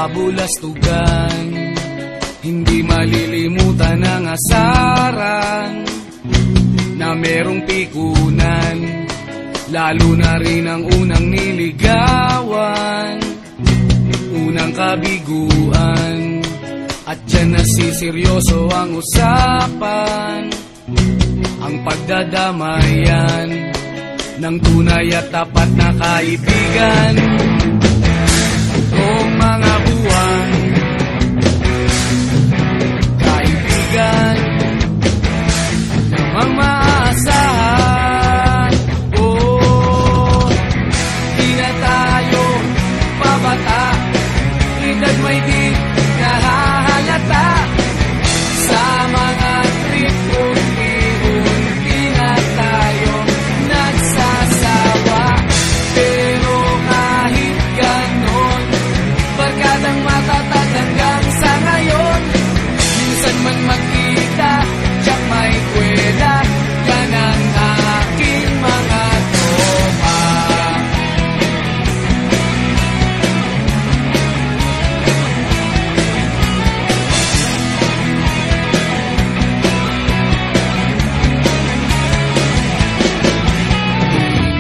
kabulastugan. Hindi malilimutan ang asaran na merong pikunan, lalo na rin ang unang niligawan, unang kabiguan. At dyan nasiseryoso ang usapan, ang pagdadamayan ng tunay at tapat na kaibigan. Kung mga buwan, kaibigan namang maaasahan. Oh, di na tayo pabata, edad may di nahahalata. Sa mga trip unti-unti na tayo nagsasawa. Pero kahit ganon, barkadang matatag hanggang sa ngayon. Minsan man magkita, tiyak may kwela, yan ang aking mga tropa.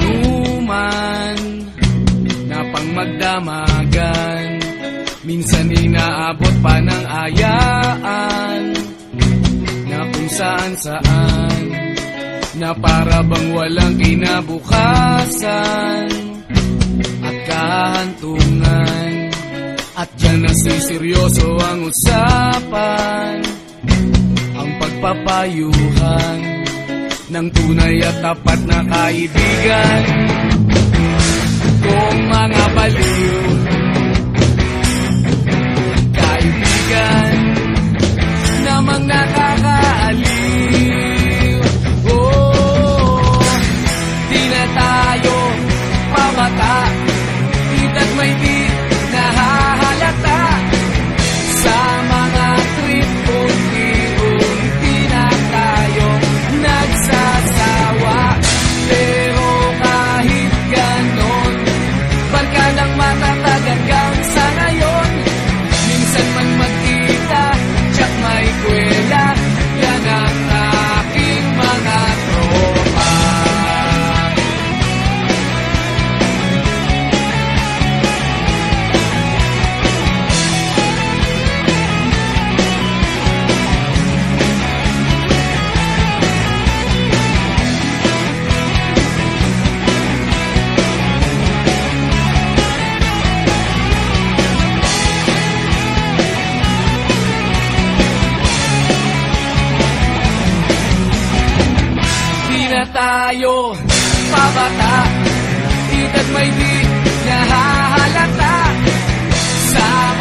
Inuman na pang magdamagan, minsan inaabot pa ng ayaan, na kung saan-saan, na para bang walang kinabukasan at kahantungan. At dyan nasiseryoso ang usapan, ang pagpapayuhan ng tunay at tapat na kaibigan. Kung mga baliw, kaibigan namang nakakaaliw. Oh, di na tayo pabata, edad may di nahahalata. Sa mga trip unti-unti na tayo nagsasawa. Pero kahit ganon, barkadang matatag hanggang sa ngayon. Minsan man magkita, tiyak may kwela, yan ang aking mga tropa. Tayo pabata, edad may di nahahalata. Sa